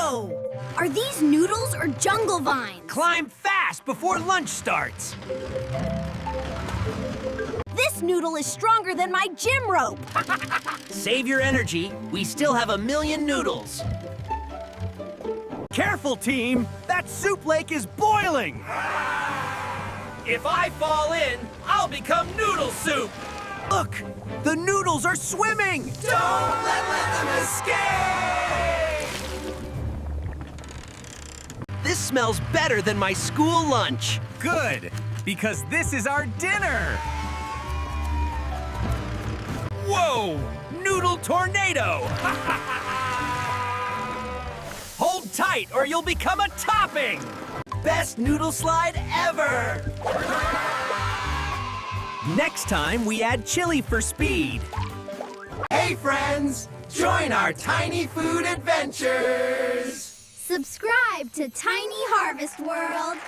Whoa! Are these noodles or jungle vines? Climb fast before lunch starts. This noodle is stronger than my gym rope. Save your energy. We still have 1,000,000 noodles. Careful, team! That soup lake is boiling! If I fall in, I'll become noodle soup! Look! The noodles are swimming! Don't let them escape! This smells better than my school lunch. Good, because this is our dinner! Whoa! Noodle tornado! Hold tight or you'll become a topping! Best noodle slide ever! Next time, we add chili for speed. Hey, friends! Join our tiny food adventures! Subscribe to Tiny Harvest World.